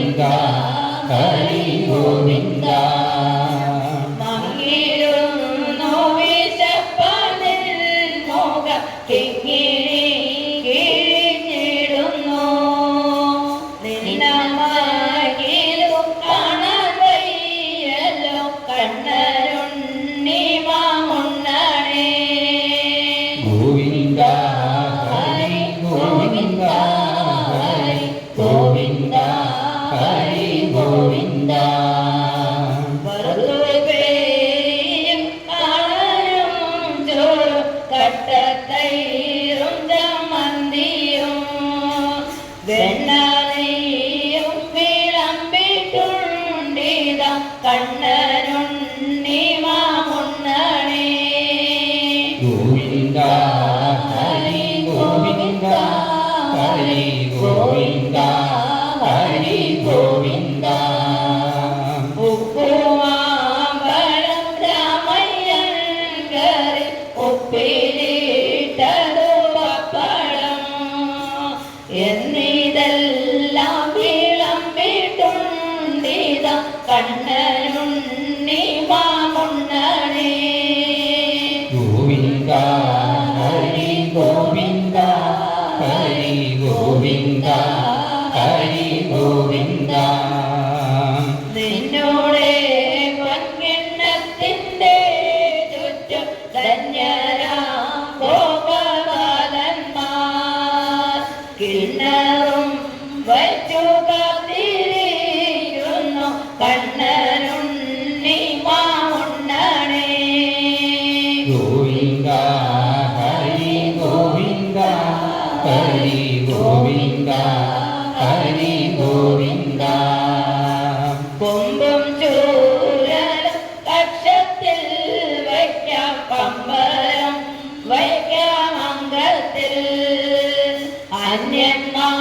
ഗോവിന്ദ ഹരി ഗോവിന്ദ. മങ്ങിടുന്നു വിശപ്പതിൽ മോഹം കിങ്ങിണി കിഴിഞ്ഞിടുന്നു. നിന്നമകിലു കാണാൻ വയ്യല്ലോ കണ്ണരുണ്ണി മാമുണ്ണണേ. ഗോവിന്ദ ഹരി ഗോവിന്ദ ഹരി ഗോവിന്ദ ഹരി ഗോവിന്ദ. വറുപേരിയും കാണാനും ചോറും കട്ടത്തൈറും ചമ്മന്തിയും വെണ്ണനെയ്യും വിളമ്പിട്ടുണ്ടിത കണ്ണനുണ്ണി മാമുണ്ണണേ. ഗോവിന്ദ ഹരി ഗോവിന്ദ ഹരി ഗോവിന്ദ ഹരി ഗോവിന്ദ. ഉപ്പുമാമ്പഴം രാമയ്യൻ കറി ഉപ്പിലിട്ടതു പപ്പടം എന്നിതെല്ലാം വിളമ്പിട്ടുണ്ടിത കണ്ണനുണ്ണി മാമുണ്ണണേ. ഗോവിന്ദ ഹരി ഗോവിന്ദ ഹരി ഗോവിന്ദ ഹരി ഗോവിന്ദ. നിന്നോടെ പൊൻകിണ്ണത്തിന്റെ ചുറ്റും ധന്യരാം ഗോപബാലന്മാർ കിണ്ണറും വച്ചു കാത്തിരിക്കുന്നു കണ്ണനുണ്ണി മാമുണ്ണണേ. ഗോവിന്ദ ഹരി ഗോവിന്ദ ഹരി ഗോവിന്ദ ഹരി ഗോവിന്ദ. കൊമ്പും ചൂരലും കക്ഷത്തിൽ വയ്ക്കാം പമ്പരം വയ്ക്കാം അംഗത്തിൽ അന്യന്മാരും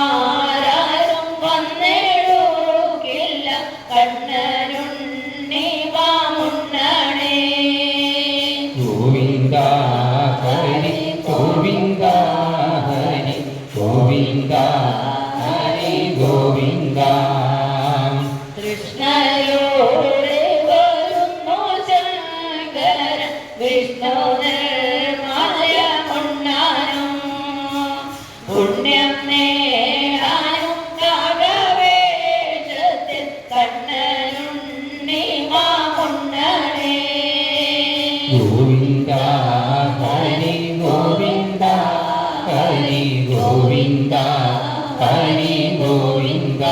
വന്നിടുകില്ല കണ്ണനുണ്ണി മാമുണ്ണണേ. ഗോവിന്ദ ഹരി ഗോവിന്ദ ഹരി ഗോവിന്ദ ഹരി ഗോവിന്ദ. കൃഷ്ണയോടെ വരുന്നു ശങ്കര വിഷ്ണു നിർമ്മല മുണ്ണാനും പുണ്യം നേടാനും കാകവേഷത്തിൽ കണ്ണനുണ്ണി മാമുണ്ണണേ. ഗോവിന്ദ ഹരി ഗോവിന്ദ ഹരി ഗോവിന്ദ ഹരി ഗോവിന്ദ.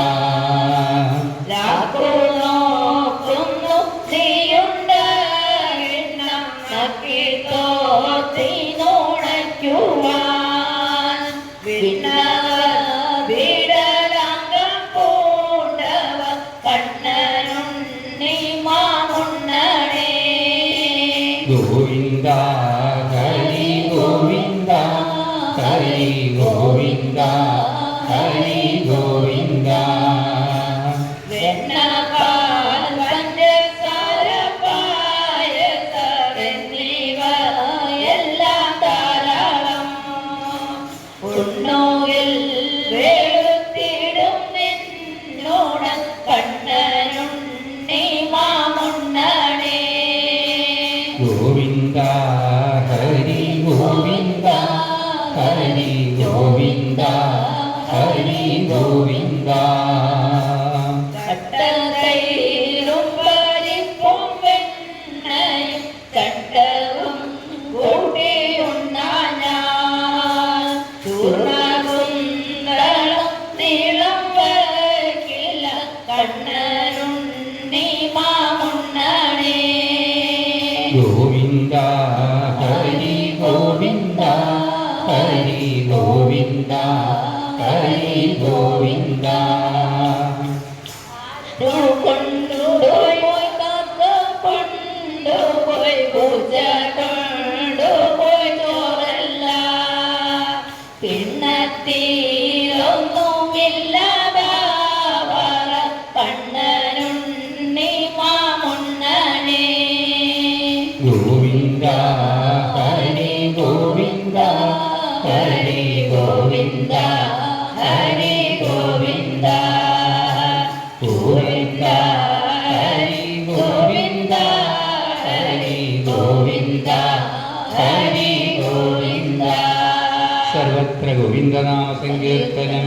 സങ്കീർത്തനം.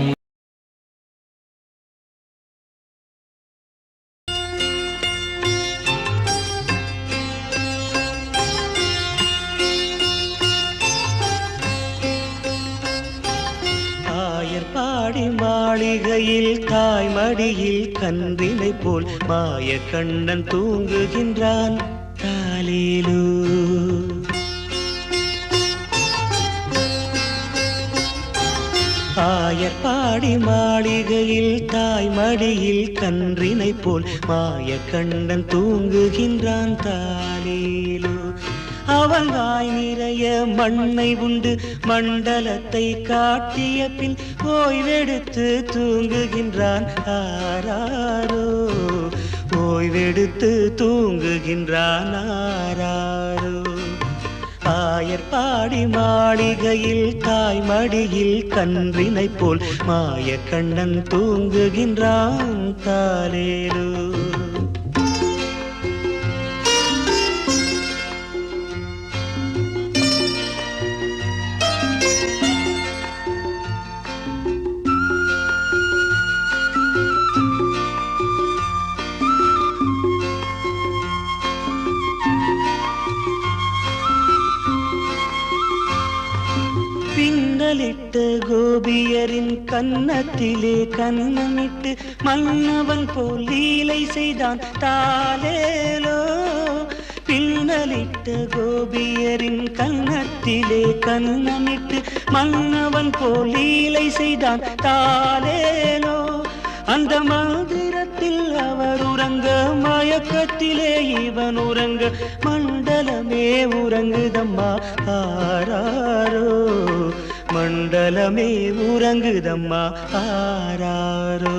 ஆயர்பாடி மாளிகையில் தாய்மடியில் கன்றினை போல் மாய கண்ணன் தூங்குகின்றான் தாலேலோ. ஆயர்பாடி மாளிகையில் தாய்மடியில் கன்றினை போல் மாய கண்ணன் தூங்குகின்றான் தாலேலோ. அவன் வாய் நிறைய மண்ணை உண்டு மண்டலத்தை காட்டிய பின் ஓய்வெடுத்து தூங்குகின்றான் ஆராரோ. ஓய்வெடுத்து தூங்குகின்றான் ஆராரோ. ஆயர்பாடி மாளிகையில் தாய்மடியில் கன்றினை போல் மாய கண்ணன் தூங்குகின்றான் தாலேலோ. பின்னலிட்டு கோபியரின் கன்னத்திலே கன்னமிட்டு மன்னவன் போல் லீலை செய்தான் தாலேலோ. பின்னலிட்டு கோபியரின் கன்னத்திலே கன்னமிட்டு மன்னவன் போல் லீலை செய்தான் தாலேலோ. அந்த மந்திரத்தில் அவர் உறங்க மயக்கத்திலே இவன் உறங்க மண்டலமே உறங்குதம்மா ஆராரோ. மண்டலமே உறங்குதம்மா ஆராரோ.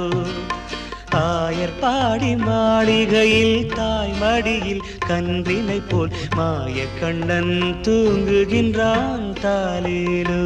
ஆயர்பாடி மாளிகையில் தாய்மடியில் கன்றினை போல் மாய கண்ணன் தூங்குகின்றான் தாலேலோ.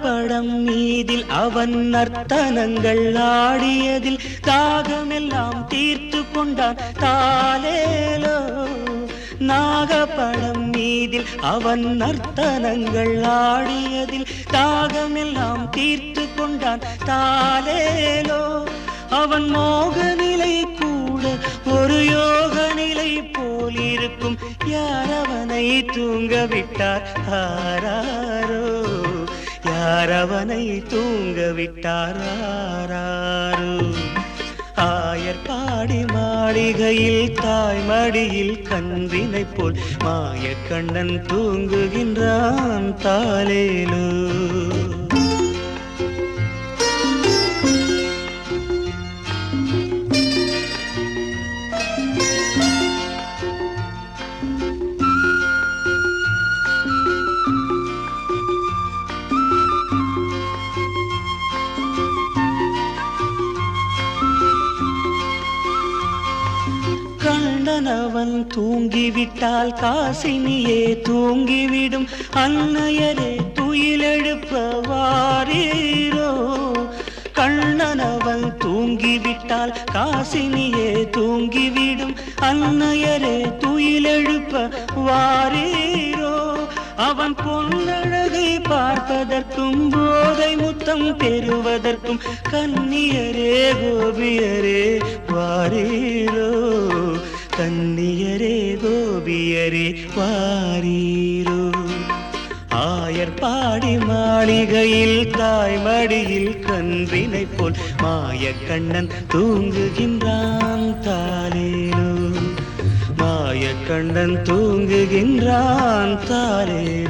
படம் மீதில் அவன் நர்த்தனங்கள் ஆடியதில் தாகமெல்லாம் தீர்த்து கொண்டான் தாலேலோ. நாகப்படம் மீதில் அவன் நர்த்தனங்கள் ஆடியதில் தாகமெல்லாம் தீர்த்து கொண்டான் தாலேலோ. அவன் மோக நிலை கூட ஒரு யோக நிலை போலிருக்கும் யாரவனை தூங்க விட்டார் ஆராரோ. யாரவனை தூங்க விட்டார் ஆராரோ. ஆயர்பாடி மாளிகையில் தாய்மடியில் கன்றினை போல் மாய கண்ணன் தூங்குகின்றான் தாலேலோ. கண்ணனவன் தூங்கிவிட்டால் காசினியே தூங்கிவிடும் அன்னையரே துயிலெழுப்ப வாரீரோ. கண்ணனவன் தூங்கிவிட்டால் காசினியே தூங்கிவிடும் அன்னையரே துயிலெழுப்ப வாரீரோ. அவன் பொன்னழகை பார்ப்பதற்கும் போதை முத்தம் பெறுவதற்கும் கன்னியரே கோபியரே வாரீரோ. கன்னியரே கோபியரே வாரீரோ. ஆயர்பாடி மாளிகையில் தாய்மடியில் கன்றினை போல் மாய கண்ணன் தூங்குகின்றான் தாலேலோ. மாய கண்ணன் தூங்குகின்றான் தாலேலோ.